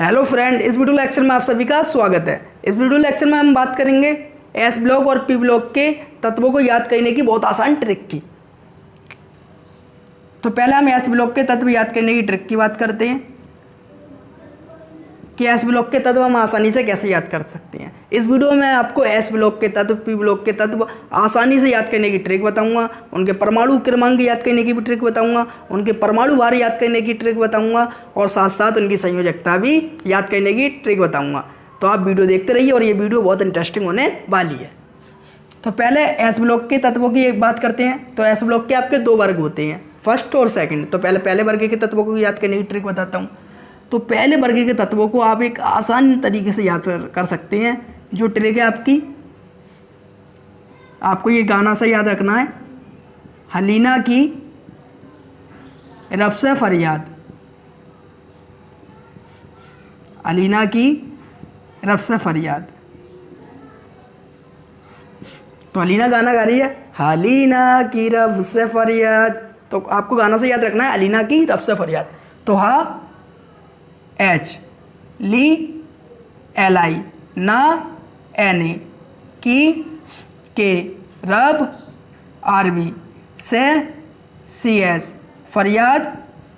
Hello friend, इस video lecture में आप सभी का स्वागत है। इस वीडियो लेक्चर में हम बात करेंगे एस ब्लॉक और पी ब्लॉक के तत्वों को याद करने की बहुत आसान ट्रिक की। तो पहले हम एस ब्लॉक के तत्व याद करने की ट्रिक की बात करते हैं कि एस ब्लॉक के तत्व हम आसानी से कैसे याद कर सकते हैं। इस वीडियो में आपको एस ब्लॉक के तत्व, पी ब्लॉक के तत्व आसानी से याद करने की ट्रिक बताऊंगा, उनके परमाणु क्रमांक याद करने की भी ट्रिक बताऊंगा, उनके परमाणु भार याद करने की ट्रिक बताऊंगा और साथ साथ उनकी संयोजकता भी याद करने की ट्रिक बताऊंगा। तो आप वीडियो देखते रहिए और ये वीडियो बहुत इंटरेस्टिंग होने वाली है। तो पहले एस ब्लॉक के तत्वों की एक बात करते हैं। तो एस ब्लॉक के आपके दो वर्ग होते हैं, फर्स्ट और सेकंड। तो पहले वर्ग के तत्वों को याद करने की ट्रिक बताता हूँ। तो पहले वर्ग के तत्वों को आप एक आसान तरीके से याद कर सकते हैं। जो ट्रिक है आपको ये गाना से याद रखना है, हलीना की रफ से फरियाद। हलीना की रफ से फरियाद। तो हलीना गाना गा रही है, हलीना की रफ से फरियाद। तो आपको गाना से याद रखना है हलीना की रफ से फरियाद। तो हा एच ली एल आई ना एन ए की के रब आर बी से सी एस फरियाद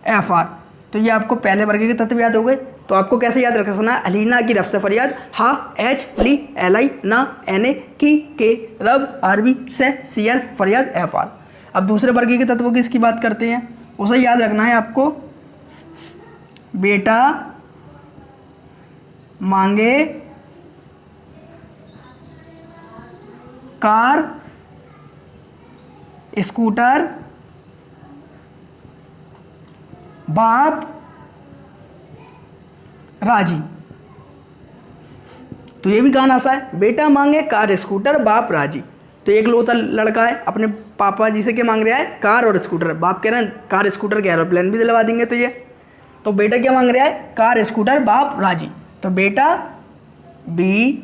एफ आर। तो ये आपको पहले वर्ग के तत्व याद हो गए। तो आपको कैसे याद रखना है, अलीना की रफ से फरियाद, हा एच ली एल आई ना एन ए की के रब आर बी से सी एस फरियाद एफ आर। अब दूसरे वर्ग के तत्वों की इसकी बात करते हैं। उसे याद रखना है आपको, बेटा मांगे कार स्कूटर, बाप राजी। तो ये भी गाना सा है, बेटा मांगे कार स्कूटर बाप राजी। तो एक लोता लड़का है, अपने पापा जी से क्या मांग रहा है, कार और स्कूटर। बाप कह रहे हैं कार स्कूटर के एरोप्लेन भी दिलवा देंगे तुझे। तो बेटा क्या मांग रहा है, कार स्कूटर बाप राजी। तो बेटा बी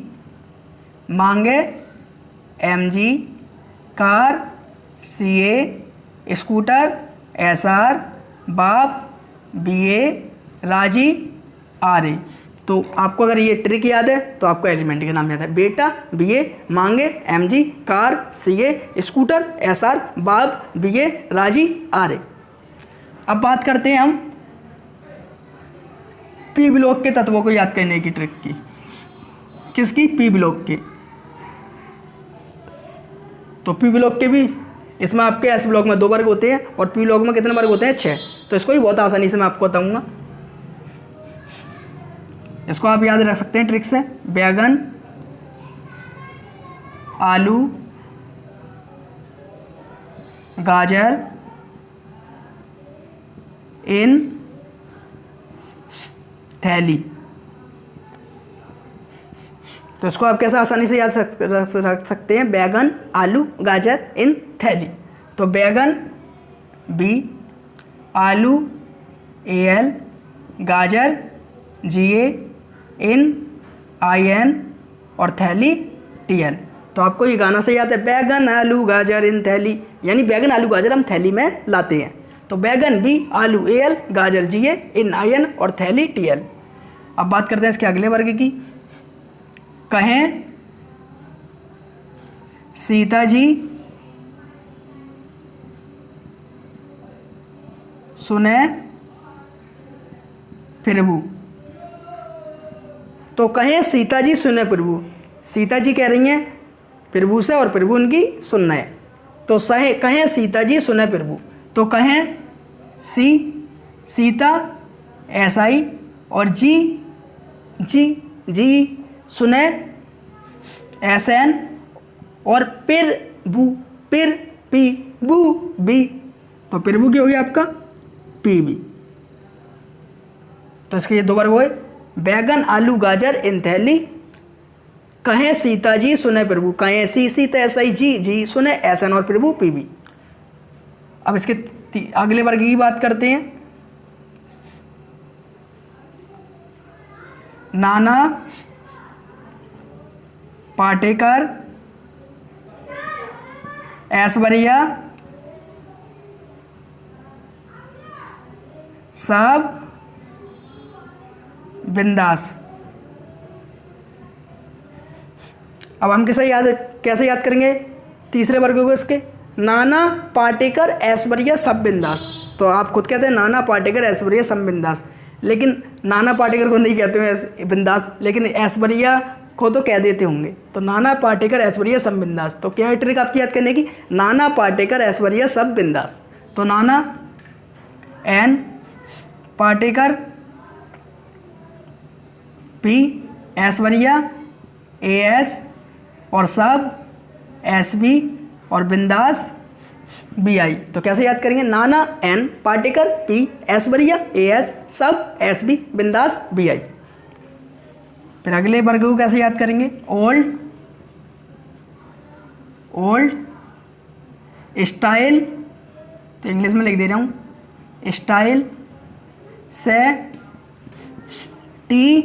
मांगे एम जी कार सी ए स्कूटर एस आर बाप बी ए राजी आर ए। तो आपको अगर ये ट्रिक याद है तो आपको एलिमेंट के नाम याद है, बेटा बी ए मांगे एम जी कार सी ए स्कूटर एस आर बाप बी ए राजी आर ए। अब बात करते हैं हम पी ब्लॉक के तत्वों को याद करने की ट्रिक की। किसकी, पी ब्लॉक के। तो पी ब्लॉक के भी इसमें आपके एस ब्लॉक में दो वर्ग होते हैं और पी ब्लॉक में कितने वर्ग होते हैं, 6। तो इसको भी बहुत आसानी से मैं आपको बताऊंगा। इसको आप याद रख सकते हैं ट्रिक से, बैगन आलू गाजर इन थैली। तो इसको आप कैसे आसानी से याद रख सकते हैं, बैगन आलू गाजर इन थैली। तो बैगन बी, आलू ए एल, गाजर जी ए, इन आई एन और थैली टी एल। तो आपको ये गाना से याद है, बैगन आलू गाजर इन थैली, यानी बैगन आलू गाजर हम थैली में लाते हैं। तो बैगन बी आलू ए एल गाजर जी ए इन आई एन और थैली टी एल। अब बात करते हैं इसके अगले वर्ग की। कहें सीता जी सुने प्रभु। तो कहें सीता जी सुने प्रभु। सीता जी कह रही हैं प्रभु से और प्रभु उनकी सुन रहे हैं। तो कहें सीता जी सुने प्रभु। तो कहें सी सीता एस आई और जी जी सुने एस एन और प्रभु पी बू बी। तो प्रभु क्या हो गया आपका, पी बी। तो इसके ये दो वर्ग हुए, बैगन आलू गाजर इन थैली, कहें सीता जी सुने प्रभु। कहें सी सीता एस आई जी सुने एस एन और प्रभु पी बी। अब इसके अगले वर्ग की बात करते हैं। नाना पाटेकर ऐश्वर्या सब बिंदास। अब हम कैसे याद करेंगे तीसरे वर्ग को इसके, नाना पाटेकर ऐश्वर्या सब बिंदास। तो आप खुद कहते हैं नाना पाटेकर ऐश्वर्या सब बिंदास, लेकिन नाना पाटेकर को नहीं कहते हैं बिंदास, लेकिन ऐश्वर्या को तो कह देते होंगे। तो नाना पाटेकर ऐश्वर्या सब बिंदास। तो क्या है ट्रिक आपकी याद करने की, नाना पाटेकर ऐश्वर्या सब बिंदास। तो Nana N Patekar P Aishwarya AS और सब SB और बिंदास BI। तो कैसे याद करेंगे, नाना N Patekar P Aishwarya AS सब SB बिंदास BI। फिर अगले वर्ग को कैसे याद करेंगे, ओल्ड स्टाइल, तो इंग्लिश में लिख दे रहा हूँ, स्टाइल से टी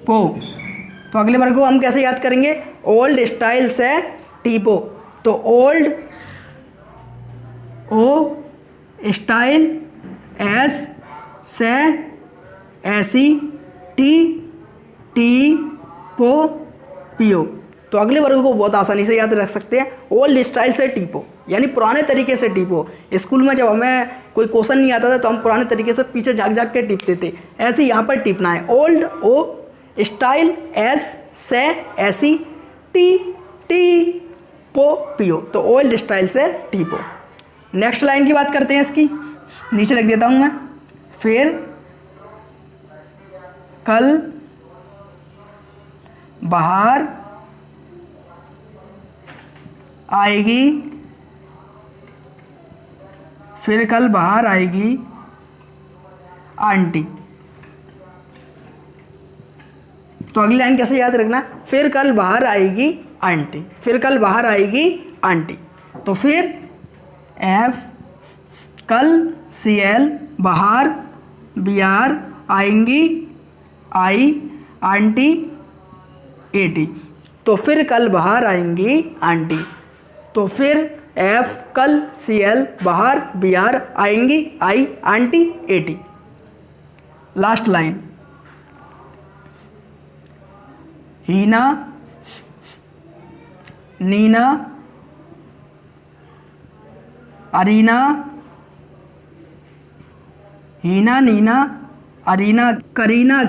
पो। तो अगले वर्ग को हम कैसे याद करेंगे, ओल्ड स्टाइल से टीपो। तो ओल्ड ओ स्टाइल एस से ऐसी टी पो पियो। तो अगले वर्ग को बहुत आसानी से याद रख सकते हैं, ओल्ड स्टाइल से टीपो यानी पुराने तरीके से टीपो। स्कूल में जब हमें कोई क्वेश्चन नहीं आता था तो हम पुराने तरीके से पीछे झाँक झाँक के टीपते थे, ऐसे यहाँ पर टीपना है। ओल्ड ओ स्टाइल एस से ऐसी टी पो पियो। तो ओल्ड स्टाइल से टीपो। नेक्स्ट लाइन की बात करते हैं, इसकी नीचे लिख देता हूँ मैं, फिर कल बाहर आएगी, फिर कल बाहर आएगी आंटी। तो अगली लाइन कैसे याद रखना, फिर कल बाहर आएगी आंटी, फिर कल बाहर आएगी आंटी। तो फिर F कल CL बाहर BR आएंगी आई आंटी AT। तो फिर कल बाहर आएंगी आंटी। तो फिर F कल CL बाहर BR आएंगी आई aunty AT। Last line, Heena Neena Arina, Heena Neena Arina Kareena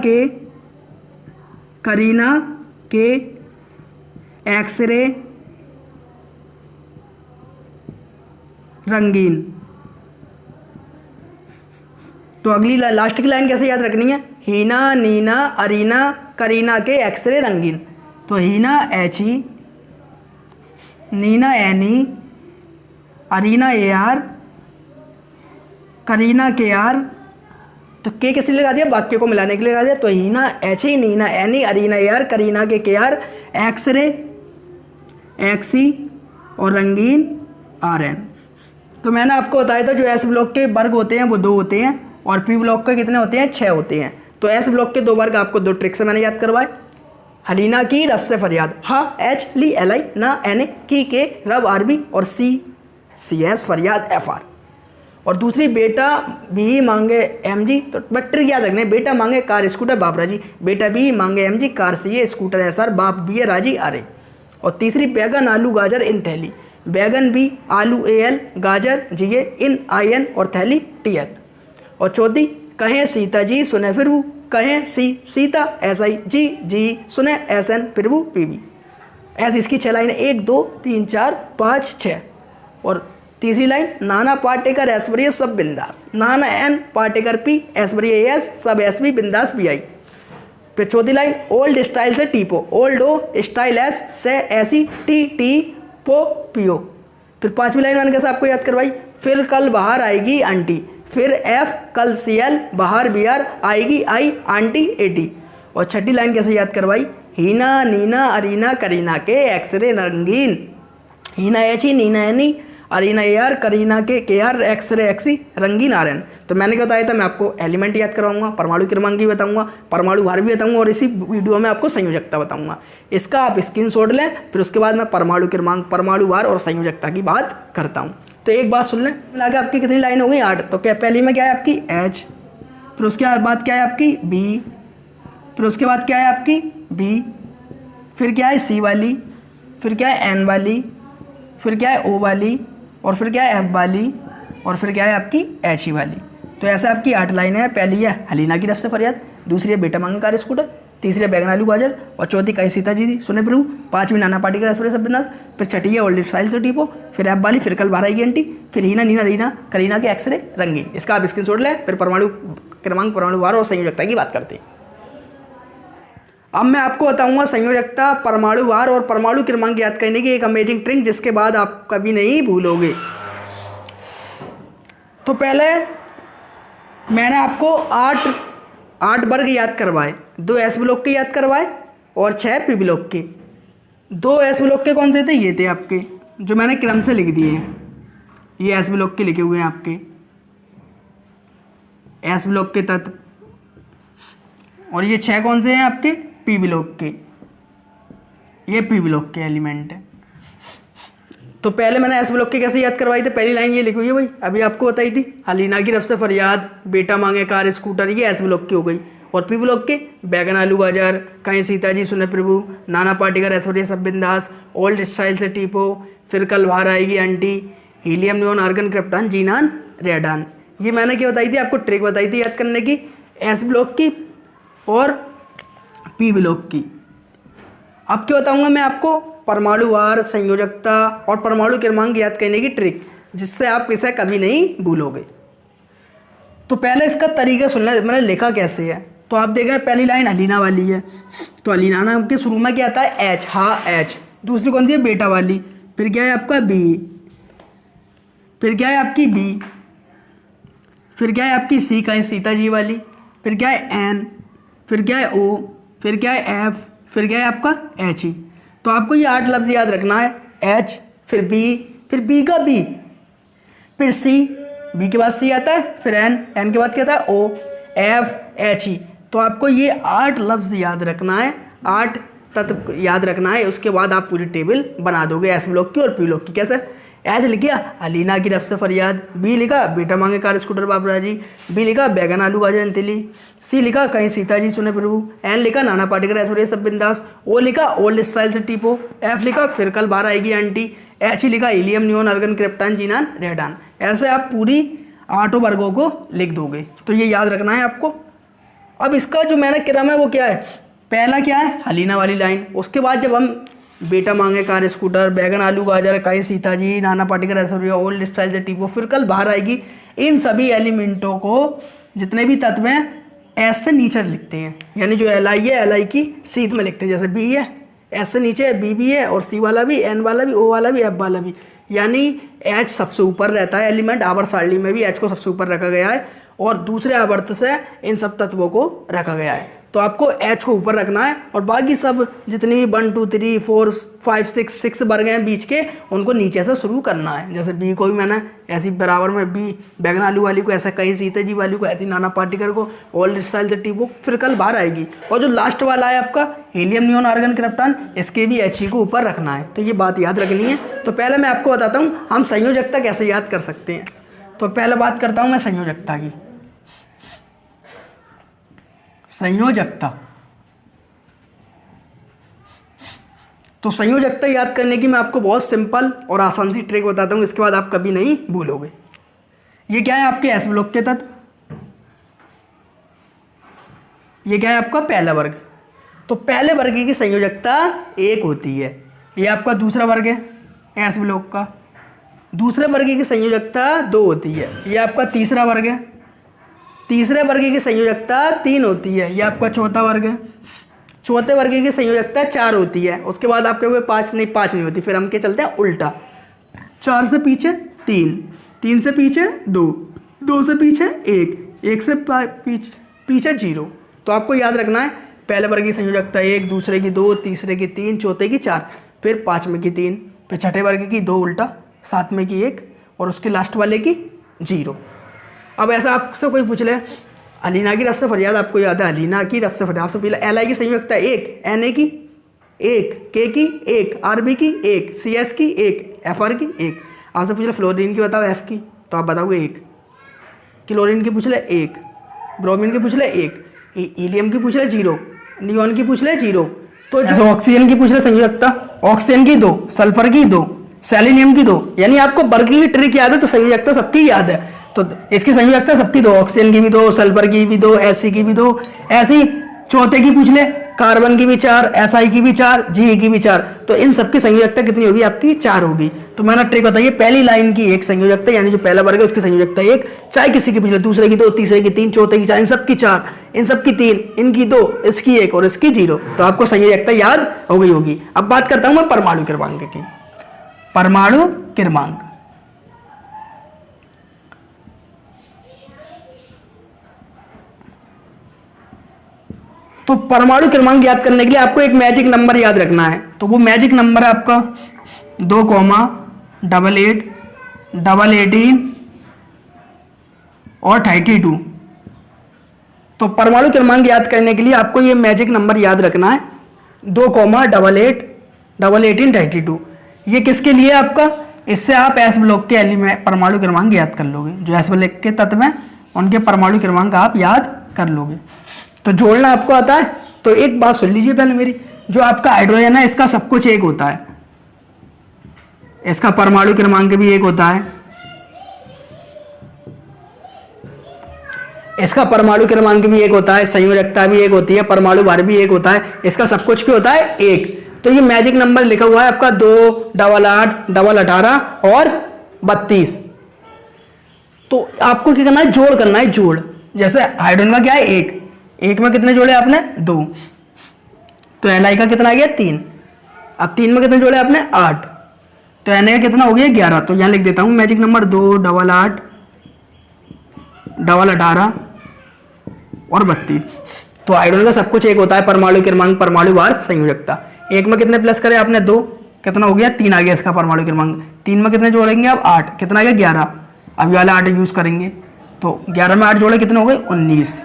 के एक्सरे रंगीन। तो अगली लास्ट की लाइन कैसे याद रखनी है, हीना नीना अरीना करीना के एक्सरे रंगीन। तो Heena HE, Neena NE, Arina AR, Kareena KR। तो के किस लिए लगा दिया, वाक्य को मिलाने के लिए लगा दिया। तो Heena HE, Neena NE, Arina AR, Kareena के KR, एक्सरे XE और रंगीन RN। तो मैंने आपको बताया था जो S ब्लॉक के वर्ग होते हैं वो 2 होते हैं और P ब्लॉक के कितने होते हैं, 6 होते हैं। तो S ब्लॉक के 2 वर्ग आपको 2 ट्रिक से मैंने याद करवाए। हलीना की रफ से फरियाद, हा H ली LI ना NA, की के रब RB और CS फरियाद FR। और दूसरी बेटा भी मांगे MG। तो बट ट्रिक याद रखने, बेटा मांगे कार स्कूटर बाप राजी, बेटा भी मांगे MG car CA scooter SR बाप BA राजी RA। और तीसरी बैगन आलू गाजर इन थैली, बैगन भी आलू AL गाजर GA इन IN और थैली TL। और चौथी कहें सीता जी सुने फिर वो, कहें सीता SI जी सुने SN फिर वो PB। ऐसी इसकी 6 लाइन, 1 2 3 4 5 6। और तीसरी लाइन नाना पाटेकर ऐश्वर्या सब बिंदास, नाना N Patekar P Aishwarya AS सब SB बिंदास BI। फिर चौथी लाइन ओल्ड स्टाइल से टीपो, ओल्ड ओ स्टाइल S से ऐसी टी पो पियो। फिर 5वीं लाइन मैंने कैसे आपको याद करवाई, फिर कल बाहर आएगी आंटी, फिर F कल CL बाहर BR आएगी आई आंटी AT। और 6ठी लाइन कैसे याद करवाई, हीना नीना अरीना करीना के एक्सरे रंगीन, Heena HE Neena NE Arina AR Kareena के KR एक्सरे XE रंगीन RN। तो मैंने क्या बताया था, मैं आपको एलिमेंट याद करवाऊंगा, परमाणु क्रमांक भी बताऊंगा, परमाणु भार भी बताऊंगा और इसी वीडियो में आपको संयोजकता बताऊंगा। इसका आप स्क्रीनशॉट लें, फिर उसके बाद मैं परमाणु क्रमांक, परमाणु भार और संयोजकता की बात करता हूँ। तो एक बात सुन लें, मिला के आपकी कितनी लाइन हो गई, 8। तो क्या पहली में क्या है आपकी H, फिर उसके बाद क्या है आपकी B, फिर उसके बाद क्या है आपकी बी, फिर क्या है सी वाली, फिर क्या है एन वाली, फिर क्या है ओ वाली, और फिर क्या है एफ वाली, और फिर क्या है आपकी एच ई वाली। तो ऐसे आपकी 8 लाइनें हैं। पहली है हलीना की तरफ से फरियाद, दूसरी है बेटा मांगे कार स्कूटर, तीसरी है बैगन आलू गाजर, और चौथी कई सीता जी सुने प्रभु, पांचवी नाना पाटेकर ऐश्वर्य सब्यनाश, फिर छठी है ओल्ड स्टाइल से टीपो, फिर एफ वाली, फिर कल बारह की एंटी, फिर हीना नीना रीना करीना के एक्सरे रंगीन। इसका आप स्क्रीनशॉट लें। फिर परमाणु क्रमांक, परमाणु वार और संयोजकता की बात करते हैं। अब मैं आपको बताऊंगा संयोजकता, परमाणु वार और परमाणु क्रमांक याद करने की एक अमेजिंग ट्रिक, जिसके बाद आप कभी नहीं भूलोगे। तो पहले मैंने आपको आठ वर्ग याद करवाए, 2 एस ब्लॉक के याद करवाए और 6 पी ब्लॉक के। 2 एस ब्लॉक के कौन से थे? ये थे आपके, जो मैंने क्रम से लिख दिए हैं। ये एस ब्लॉक के लिखे हुए हैं आपके, एस ब्लॉक के तत्व। और ये 6 कौन से हैं आपके? पी ब्लॉक के। ये पी ब्लॉक के एलिमेंट है। तो पहले मैंने एस ब्लॉक के कैसे याद करवाई थी? पहली लाइन ये लिखी हुई है भाई, अभी आपको बताई थी, हलीना की तरफ से फरियाद, बेटा मांगे कार स्कूटर, ये एस ब्लॉक की हो गई। और पी ब्लॉक के बैगन आलू गाजर, कहीं सीता जी सुने प्रभु, नाना पाटेकर ऐश्वर्य सब्यनाश, ओल्ड स्टाइल से टीपो, फिर कल बाहर आएगी aunty, helium neon argon krypton xenon radon. ये मैंने क्या बताई थी आपको? ट्रिक बताई थी याद करने की, एस ब्लॉक की और पी ब्लॉक की। अब क्या बताऊंगा मैं आपको? परमाणु वार, संयोजकता और परमाणु क्रमांक याद करने की ट्रिक, जिससे आप इसे कभी नहीं भूलोगे। तो पहले इसका तरीका सुन लें, मैंने लिखा कैसे है। तो आप देख रहे हैं पहली लाइन हलीना वाली है, तो हलीना नाम के शुरू में क्या आता है? एच, हाँ एच। दूसरी कौन सी है? बेटा वाली। फिर क्या है आपका? बी। फिर क्या है आपकी? बी। फिर क्या है आपकी? सी, कहीं सीता जी वाली। फिर क्या है? एन। फिर क्या है? ओ। फिर क्या है? एफ। फिर क्या है आपका? H E. तो आपको ये 8 लफ्ज़ याद रखना है। एच, फिर बी का बी, फिर सी, बी के बाद सी आता है, फिर एन, एन के बाद क्या आता है? ओ, एफ, एच ई। तो आपको ये 8 लफ्ज़ याद रखना है, 8 तत्व याद रखना है। उसके बाद आप पूरी टेबल बना दोगे एस ब्लॉक की और पी ब्लॉक की। कैसे? एच लिखा हलीना की तरफ से फरियाद, बी लिखा बेटा मांगे कार स्कूटर बाबरा जी, बी लिखा बैगन आलू गाजर अंतिली, सी लिखा कहीं सीता जी सुने प्रभु, एन लिखा नाना पाटेकर ऐश्वर्य सब्यनाश, ओ लिखा ओल्ड स्टाइल से टीपो, एफ लिखा फिर कल बाहर आएगी आंटी, एच लिखा helium neon argon krypton xenon radon. ऐसे आप पूरी 8 वर्गों को लिख दोगे। तो ये याद रखना है आपको। अब इसका जो मैंने क्रम है वो क्या है? पहला क्या है? हलीना वाली लाइन। उसके बाद जब हम बेटा मांगे कार स्कूटर, बैगन आलू गाजर, कहीं सीता जी, नाना पाटेकर ऐश्वर्य, ओल्ड स्टाइल से टीपो, फिर कल बाहर आएगी, इन सभी एलिमेंटों को, जितने भी तत्व हैं, एस से नीचे लिखते हैं। यानी जो एल आई है, एल आई की सीध में लिखते हैं। जैसे बी है, एस से नीचे है, बी भी है, और सी वाला भी, एन वाला भी, ओ वाला भी, एफ वाला भी। यानी एच सबसे ऊपर रहता है एलिमेंट। आवर्त सारणी में भी एच को सबसे ऊपर रखा गया है, और दूसरे आवर्त से इन सब तत्वों को रखा गया है। तो आपको एच को ऊपर रखना है, और बाकी सब जितनी भी 1 2 3 4 5 6 वर्ग हैं बीच के, उनको नीचे से शुरू करना है। जैसे बी को भी मैंने ऐसी बराबर में, बी बैगन आलू वाली को ऐसा, कहीं सीता जी वाली को ऐसी, नाना पाटेकर को, ओल्ड स्टाइल से टीपो, फिर कल बाहर आएगी। और जो लास्ट वाला है आपका हीलियम नियोन आर्गन क्रिप्टॉन, इसके भी एच ई को ऊपर रखना है। तो ये बात याद रखनी है। तो पहले मैं आपको बताता हूँ हम संयोजकता कैसे याद कर सकते हैं। तो पहले बात करता हूँ मैं संयोजकता की। संयोजकता, तो संयोजकता याद करने की मैं आपको बहुत सिंपल और आसान सी ट्रिक बताता हूँ, इसके बाद आप कभी नहीं भूलोगे। ये क्या है आपके एस ब्लॉक के तत्व, ये क्या है आपका पहला वर्ग। तो पहले वर्ग की संयोजकता 1 होती है। ये आपका दूसरा वर्ग है एस ब्लॉक का। दूसरे वर्ग की संयोजकता 2 होती है। ये आपका तीसरा वर्ग है। तीसरे वर्ग की संयोजकता 3 होती है। ये आपका चौथा वर्ग है। चौथे वर्ग की संयोजकता 4 होती है। उसके बाद आपके हुए 5 नहीं होती। फिर हम क्या चलते हैं उल्टा, 4 से पीछे 3, 3 से पीछे 2, 2 से पीछे 1, 1 से पीछे 0। तो आपको याद रखना है पहले वर्ग की संयोजकता 1, दूसरे की 2, तीसरे की 3, चौथे की 4, फिर 5वें की 3, फिर छठे वर्ग की 2 उल्टा, 7वें की 1 और उसके लास्ट वाले की 0। अब ऐसा आपसे कोई पूछ ले हलीना की रफ से फरियाद, आपको याद है हलीना की रफ से फरियाद, आपसे पहले एल आई की संयोजकता 1, एन ए की 1, के की 1, आर बी की 1, सी एस की 1, एफ आर की 1। आपसे पूछ ले फ्लोरीन की बताओ एफ की, तो आप बताओगे 1। क्लोरीन की पूछ ले 1, ब्रोमीन की पूछ ले 1, हीलियम की पूछ ले 0, नियॉन की पूछ ले 0। तो जैसे ऑक्सीजन की पूछ ले संयोजकता, ऑक्सीजन की 2, सल्फर की 2, सेलेनियम की 2, यानी आपको वर्ग की ट्रिक याद है तो संयोजकता सबकी याद है। तो इसकी संयोजकता सबकी 2, ऑक्सीजन की भी 2, सल्फर की भी 2, Ag की भी 2, ऐसे ही चौथे की पूछ ले, कार्बन की भी 4, Si की भी 4, Ge की भी 4, तो इन सबकी संयोजकता कितनी होगी आपकी 4 होगी। तो मैंने ट्रिक बताइए, पहली लाइन की एक संयोजकता यानी जो पहला वर्ग है उसकी संयोजकता 1, चाहे किसी की पूछ ले, दूसरे की 2, तीसरे की 3, चौथे की 4, इन सबकी 4, इन सबकी 3, इनकी 2, इसकी 1 और इसकी 0। तो आपको संयोजकता याद हो गई होगी। अब बात करता हूं मैं परमाणु क्रमांक की। परमाणु क्रमांक, तो परमाणु क्रमांक याद करने के लिए आपको एक मैजिक नंबर याद रखना है। तो वो मैजिक नंबर है आपका 2,88, 18 और 32। तो परमाणु क्रमांक याद करने के लिए आपको ये मैजिक नंबर याद रखना है 2,88, 18, 32। ये किसके लिए आपका, इससे आप एस ब्लॉक के एलिमेंट परमाणु क्रमांक याद कर लोगे। जो एस ब्लॉक के तत्व हैं उनके परमाणु क्रमांक आप याद कर लोगे। तो जोड़ना आपको आता है। तो एक बात सुन लीजिए पहले मेरी, जो आपका हाइड्रोजन है इसका सब कुछ 1 होता है, इसका परमाणु क्रमांक भी 1 होता है, इसका परमाणु क्रमांक भी 1 होता है, संयोजकता भी 1 होती है, परमाणु भार भी 1 होता है, इसका सब कुछ क्या होता है 1। तो ये मैजिक नंबर लिखा हुआ है आपका 2, 8, 18 और 32। तो आपको क्या करना है, जोड़ करना है, जोड़। जैसे हाइड्रोजन का क्या है 1, 1 में कितने जोड़े आपने 2, तो Li का कितना आ गया 3। अब 3 में कितने जोड़े आपने 8, तो Na का कितना हो गया 11। तो यहां लिख देता हूं मैजिक नंबर 2, 8, 18 और 32। तो हाइड्रोजन का सब कुछ 1 होता है, परमाणु क्रमांक, परमाणु भार, संयोजकता। 1 में कितने प्लस करे आपने 2, कितना हो गया 3 आ गया इसका परमाणु क्रमांक। 3 में कितने जोड़ेंगे आप 8, कितना आ गया 11। अब ये वाला 8 यूज करेंगे तो 11 में 8 जोड़े कितने हो गए 19।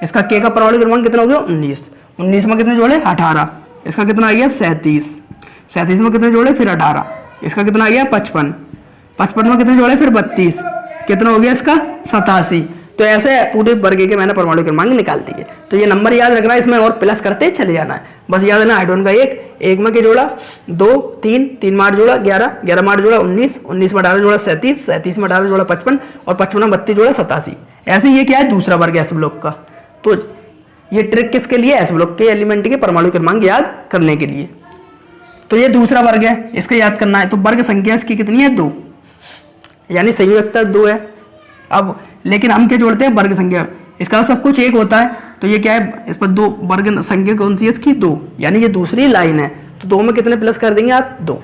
इसका K का परमाणु क्रमांक कितना हो गया 19। 19 में कितने जोड़े 18, इसका कितना आ गया 37। 37 में कितने जोड़े फिर 18, इसका कितना आ गया 55। 55 में कितने जोड़े फिर 32, कितना हो गया इसका 87। तो ऐसे पूरे वर्ग के मैंने परमाणु क्रमांक निकाल दिए। तो ये नंबर याद रखना है, इसमें और प्लस करते चले जाना है। बस याद है ना, हाइड्रोजन का 1 में क्या जोड़ा 2, 3 में 8 जोड़ा 11, 11 में 8 जोड़ा 19, 19 में 18 जोड़ा 37, 37 में 18 जोड़ा 55 और 55 में 32 जोड़ा 87। ऐसे ये क्या है दूसरा वर्ग एस ब्लॉक का। तो ये ट्रिक किसके लिए, एस ब्लॉक के एलिमेंट के परमाणु क्रमांक याद करने के लिए। तो ये दूसरा वर्ग है, इसका याद करना है। तो वर्ग संख्या इसकी कितनी है 2, यानी संयोजकता 2 है। अब लेकिन हम क्या जोड़ते हैं वर्ग संख्या, इसका सब कुछ 1 होता है। तो ये क्या है, इस पर 2 वर्ग संख्या कौन सी है इसकी 2, यानी ये दूसरी लाइन है। तो 2 में कितने प्लस कर देंगे आप 2,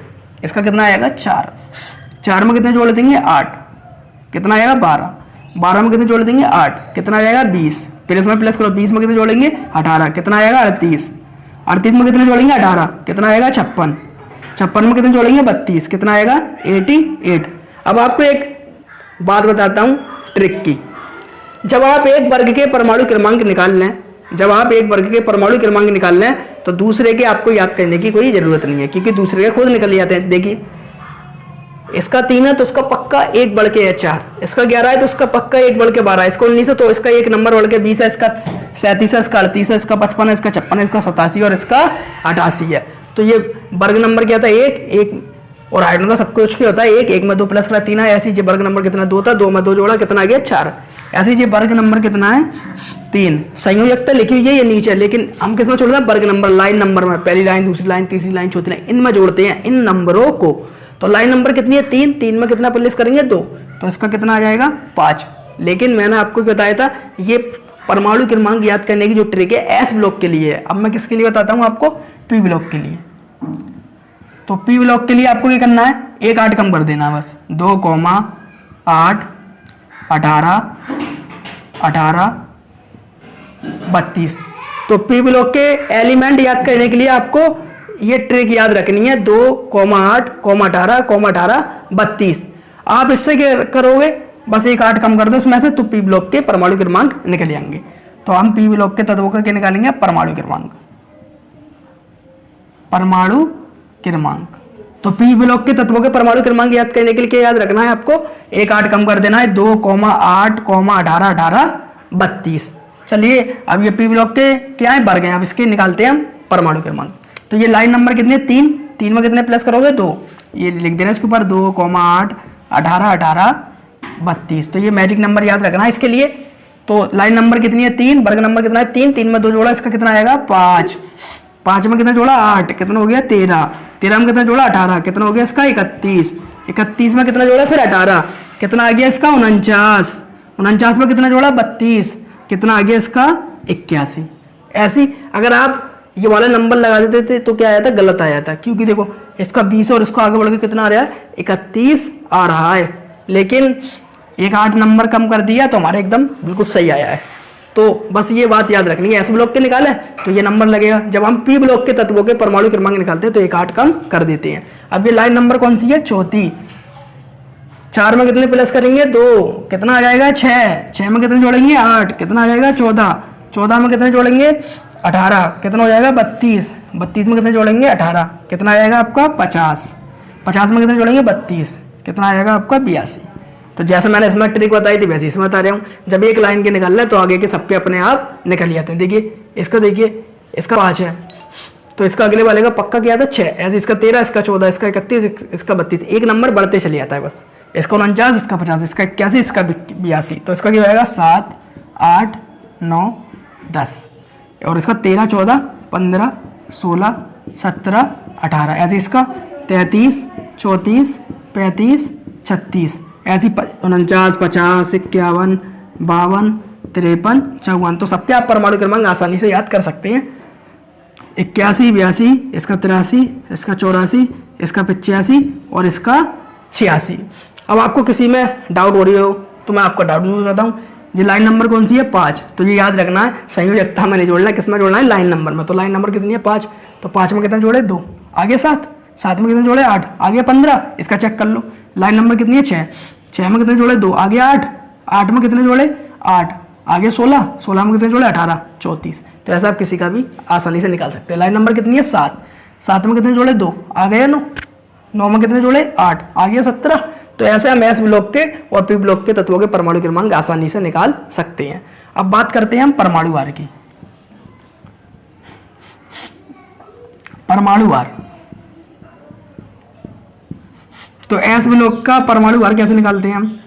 इसका कितना आएगा 4। 4 में कितने जोड़ देंगे 8, कितना आएगा 12। 12 में कितने जोड़ देंगे 8, कितना आएगा 20। फिर इसमें प्लस करो, 20 में कितने जोड़ेंगे 18, कितना आएगा 38। 38 में कितने जोड़ेंगे 18, कितना आएगा 56। 56 में कितने जोड़ेंगे 32, कितना आएगा 88। अब आपको एक बात बताता हूं ट्रिक की। जब आप एक वर्ग के परमाणु क्रमांक निकाल लें, जब आप एक वर्ग के परमाणु क्रमांक निकाल लें तो दूसरे के आपको याद करने की कोई जरूरत नहीं है, क्योंकि दूसरे के खुद निकल जाते हैं। देखिए इसका 3 है तो इसका पक्का 1 बढ़ के है 4, इसका 11 है तो इसका पक्का 1 बढ़ के 12, इसका 19 है तो इसका 1 नंबर बढ़ के 20 है, इसका 37 है, इसका 38 है, इसका 55 है, इसका 56 है, इसका 87 और इसका 88 है। तो ये वर्ग नंबर क्या था 1 और हाइड्रोजन का सब कुछ क्या होता है 1 में 2 प्लस करा 3 है। ऐसे ही वर्ग नंबर कितना 2 था, 2 में 2 जोड़ा कितना आ गया 4। ऐसे ही वर्ग नंबर कितना है 3। संयोजकता लिखी हुई है ये नीचे, लेकिन हम किसमें जोड़ते हैं वर्ग नंबर, लाइन नंबर में, पहली लाइन, दूसरी लाइन, तीसरी लाइन, चौथी लाइन, इनमें जोड़ते हैं इन नंबरों को। तो लाइन नंबर कितनी है 3 में कितना प्लस करेंगे 2, तो इसका कितना आ जाएगा 5। लेकिन मैंने आपको बताया था ये परमाणु क्रमांक याद करने की जो ट्रिक है एस ब्लॉक के लिए है। अब मैं किसके लिए बताता हूँ आपको, पी ब्लॉक के लिए। तो पी ब्लॉक के लिए आपको क्या करना है, 1 8 कम कर देना बस, 2, 8, 18, 32। तो पी ब्लॉक के एलिमेंट याद करने के लिए आपको ये ट्रिक याद रखनी है 2, 8, 18, 32। आप इससे क्या करोगे, बस 1 8 कम कर दो उसमें से, तो पी ब्लॉक के परमाणु क्रमांक निकल जाएंगे। तो हम पी ब्लॉक के तत्वों का क्या निकालेंगे, परमाणु क्रमांक, परमाणु क्रमांक। तो पी ब्लॉक के तत्वों के परमाणु क्रमांक याद करने के लिए क्या याद रखना है आपको, 1 8 कम कर देना है, 2, 8, 18, 32। चलिए अब ये पी ब्लॉक के क्या है, वर्ग हैं, अब इसके निकालते हैं हम परमाणु क्रमांक। तो ये लाइन नंबर कितने, 3, 3 में कितने प्लस करोगे 2, ये लिख देना इसके ऊपर 2, 8, 18, 18, 32। तो ये मैजिक नंबर याद रखना है इसके लिए। तो लाइन नंबर कितनी है 3, वर्ग नंबर कितना है 3, 3 में 2 जोड़ा इसका कितना आएगा 5, 5 में कितना जोड़ा 8, कितना हो गया 13, 13 में कितना जोड़ा 18, कितना हो गया इसका 31, 31 में कितना जोड़ा फिर 18, कितना आ गया इसका 49, 49 में कितना जोड़ा 32, कितना आ गया इसका 81। ऐसी अगर आप ये वाला नंबर लगा देते थे तो क्या आया था, गलत आया था, क्योंकि देखो इसका 20 और इसको आगे बढ़ के कितना आ रहा है 31 आ रहा है, लेकिन एक 8 नंबर कम कर दिया तो हमारे एकदम बिल्कुल सही आया है। तो बस ये बात याद रखनी है, एस ब्लॉक के निकाले तो ये नंबर लगेगा। जब हम पी ब्लॉक के तत्वों के परमाणु क्रमांक निकालते हैं तो एक 8 कम कर देते हैं। अब ये लाइन नंबर कौन सी है, चौथी। 4 में कितने प्लस करेंगे 2, कितना आ जाएगा 6, 6 में कितने जोड़ेंगे 8, कितना आ जाएगा 14, 14 में कितने जोड़ेंगे 18, कितना हो जाएगा 32, 32 में कितने जोड़ेंगे 18, कितना आ जाएगा आपका 50, 50 में कितने जोड़ेंगे 32, कितना आ जाएगा आपका 82। तो जैसे मैंने इसमें ट्रिक बताई थी वैसे इसमें बता रहा हूँ। जब एक लाइन के निकल रहे तो आगे के सबके अपने आप निकल जाते हैं। देखिए इसका 5 है तो इसका अगले वाले का पक्का क्या था 6, ऐसे इसका 13, इसका 14, इसका 31, इसका 32, एक नंबर बढ़ते चले जाता है बस। इसका 49, इसका 50, इसका 81, इसका 82, तो इसका क्या होगा 7, 8, 9, 10, और इसका 13, 14, 15, 16, 17, 18, ऐसे इसका 33, 34, 35, 36, ऐसी 49, 50, 51, 52, 53, 54। तो सबके आप परमाणु क्रमांक आसानी से याद कर सकते हैं। 81, 82, इसका 83, इसका 84, इसका 85 और इसका 86। अब आपको किसी में डाउट हो रही हो तो मैं आपको डाउट दूर करता हूँ। ये लाइन नंबर कौन सी है 5, तो ये याद रखना है संयोजकता में नहीं जोड़ना है, किसमें जोड़ना है लाइन नंबर में। तो लाइन नंबर कितनी है 5, तो 5 में कितने जोड़े 2, आगे 7, 7 में कितने जोड़े 8, आगे 15, इसका चेक कर लो। लाइन नंबर कितनी है 6, 6 में कितने जोड़े 2, आगे 8, 8 में कितने जोड़े 8, आगे 16, 16 में कितने जोड़े 18, 34। तो ऐसा आप किसी का भी आसानी से निकाल सकते हैं। लाइन नंबर कितनी है 7, 7 में कितने जोड़े 2, आ गया 9, 9 में कितने जोड़े 8, आ गया 17। तो ऐसे हम एस ब्लॉक के और पी ब्लॉक के तत्वों के परमाणु क्रमांक आसानी से निकाल सकते हैं। अब बात करते हैं हम परमाणु वार की। परमाणु वार, तो एस ब्लॉक का परमाणु वार कैसे निकालते हैं हम।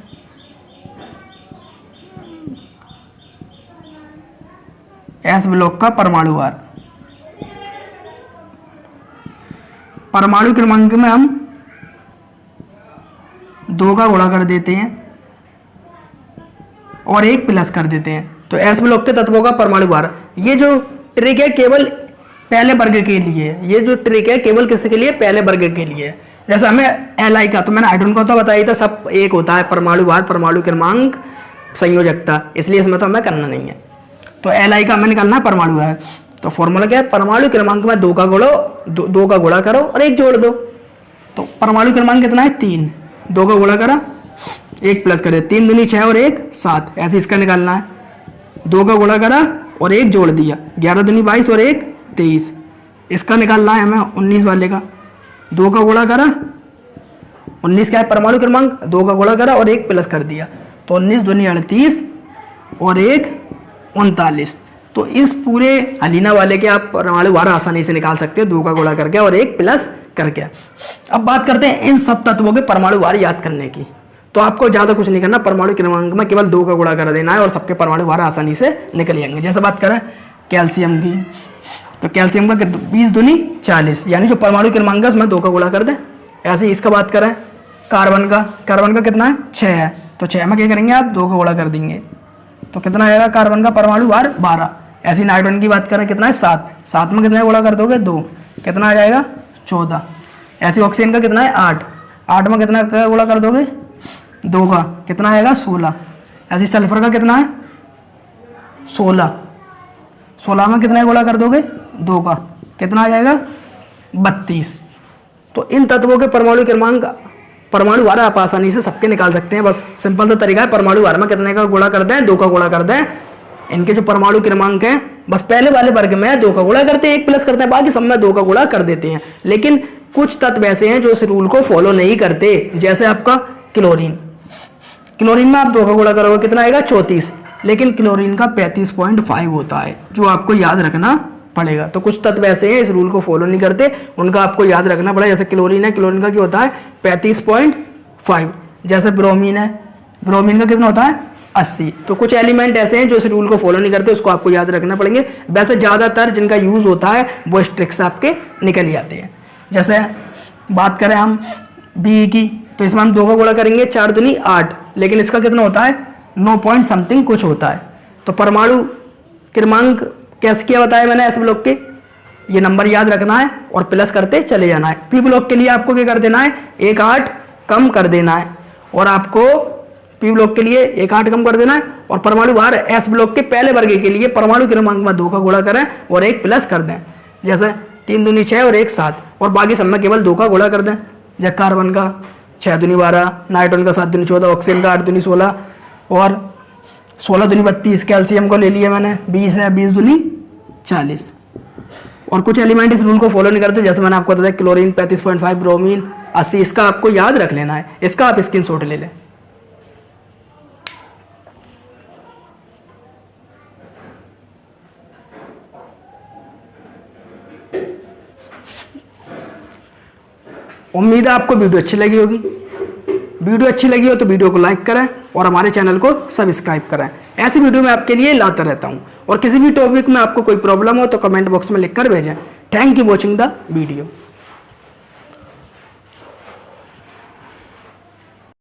एस ब्लॉक का परमाणु वार, परमाणु क्रमांक में हम 2 का गुणा कर देते हैं और 1 प्लस कर देते हैं। तो एस ब्लॉक के तत्वों का परमाणु भार, ये जो ट्रिक है केवल पहले वर्ग के लिए, ये जो ट्रिक है केवल किसके लिए, पहले वर्ग के लिए। जैसे हमें एल का, तो मैंने हाइड्रोजन का तो बताया था सब एक होता है, परमाणु भार, परमाणु क्रमांक, संयोजकता, इसलिए इसमें तो हमें करना नहीं है। तो एल का हमें निकालना है परमाणु भार। तो फॉर्मूला क्या है, परमाणु क्रमांक में 2 का गुणा करो और 1 जोड़ दो। तो परमाणु क्रमांक कितना है 3, 2 का गुणा करा 1 प्लस करे, 3 दूनी 6 और 1 7, ऐसे इसका निकालना है। 2 का गुणा करा और 1 जोड़ दिया, 11 दूनी 22 और 1 23, इसका निकालना है हमें 19 वाले का। 2 का गुणा करा, 19 क्या है परमाणु क्रमांक, 2 का गुणा करा और 1 प्लस कर दिया, तो 19 दूनी 38 और 1 39। तो इस पूरे हलीना वाले के आप परमाणु भार आसानी से निकाल सकते हैं 2 का गुणा करके और 1 प्लस करके। अब बात करते हैं इन सब तत्वों के परमाणु भार याद करने की। तो आपको ज़्यादा कुछ नहीं करना, परमाणु क्रमांक में केवल 2 का गुणा कर देना है और सबके परमाणु भार आसानी से निकल जाएंगे। जैसे बात करें कैल्शियम की, तो कैल्शियम का 20 दूनी 40, यानी जो परमाणु क्रमांक है उसमें 2 का गुणा कर दें। ऐसे ही इसका बात करें कार्बन का कितना है 6 है, तो 6 में क्या करेंगे आप 2 का गुणा कर देंगे, तो कितना आएगा कार्बन का परमाणु भार 12। ऐसी नाइट्रोजन की बात करें कितना है 7, 7 में कितना गुणा कर दोगे 2, कितना आ जाएगा 14। ऐसी ऑक्सीजन का कितना है 8, 8 में कितना गुणा कर दोगे 2 का, कितना आएगा 16। ऐसी सल्फर का कितना है 16, 16 में कितना गुणा कर दोगे 2 का, कितना आ जाएगा 32। तो इन तत्वों के परमाणु क्रमांक, परमाणु भार आप आसानी से सबके निकाल सकते हैं। बस सिंपल सा तरीका है, परमाणु भार में कितने का गुणा कर दें 2 का गुणा कर दें। इनके जो परमाणु क्रमांक हैं बस पहले वाले वर्ग में 2 का गुणा करते हैं 1 प्लस करते हैं, बाकी सब में 2 का गुणा कर देते हैं। लेकिन कुछ तत्व ऐसे हैं जो इस रूल को फॉलो नहीं करते, जैसे आपका क्लोरीन। क्लोरीन में आप 2 का गुणा करोगे कितना आएगा 34, लेकिन क्लोरीन का 35.5 होता है, जो आपको याद रखना पड़ेगा। तो कुछ तत्व ऐसे हैं इस रूल को फॉलो नहीं करते, उनका आपको याद रखना पड़ेगा। जैसे क्लोरीन है, क्लोरीन का क्या होता है 35.5। जैसे ब्रोमीन है, ब्रोमीन का कितना होता है 80। तो कुछ एलिमेंट ऐसे हैं जो इस रूल को फॉलो नहीं करते, उसको आपको याद रखना पड़ेंगे। वैसे ज़्यादातर जिनका यूज़ होता है वो इस ट्रिक से आपके निकल जाते हैं। जैसे बात करें हम बी की, तो इसमें हम 2 का गुणा करेंगे 4 दूनी 8, लेकिन इसका कितना होता है 9 पॉइंट समथिंग कुछ होता है। तो परमाणु क्रमांक कैसे किया बताया मैंने एस ब्लॉक के, ये नंबर याद रखना है और प्लस करते चले जाना है। पी ब्लॉक के लिए आपको क्या कर देना है 1 8 कम कर देना है, और आपको पी ब्लॉक के लिए 1 8 कम कर देना है। और परमाणु भार एस ब्लॉक के पहले वर्ग के लिए परमाणु क्रमांक में 2 का गुणा करें और 1 प्लस कर दें। जैसे 3 दूनी 6 और 1 7, और बाकी सब में केवल 2 का गुणा कर दें। जैसे कार्बन का 6 दूनी 12, नाइट्रोजन का 7 दूनी 14, ऑक्सीजन का 8 दूनी 16 और 16 दूनी 32। कैल्शियम को ले लिया मैंने 20 है, 20 दूनी 40। और कुछ एलिमेंट इस रूल को फॉलो नहीं करते, जैसे मैंने आपको बताया क्लोरीन 35.5, ब्रोमीन 80। इसका आपको याद रख लेना है, इसका आप स्क्रीनशॉट ले लें। उम्मीद है आपको वीडियो अच्छी लगी होगी। वीडियो अच्छी लगी हो तो वीडियो को लाइक करें और हमारे चैनल को सब्सक्राइब करें। ऐसी वीडियो मैं आपके लिए लाता रहता हूं। और किसी भी टॉपिक में आपको कोई प्रॉब्लम हो तो कमेंट बॉक्स में लिखकर भेजें। Thank you watching the video.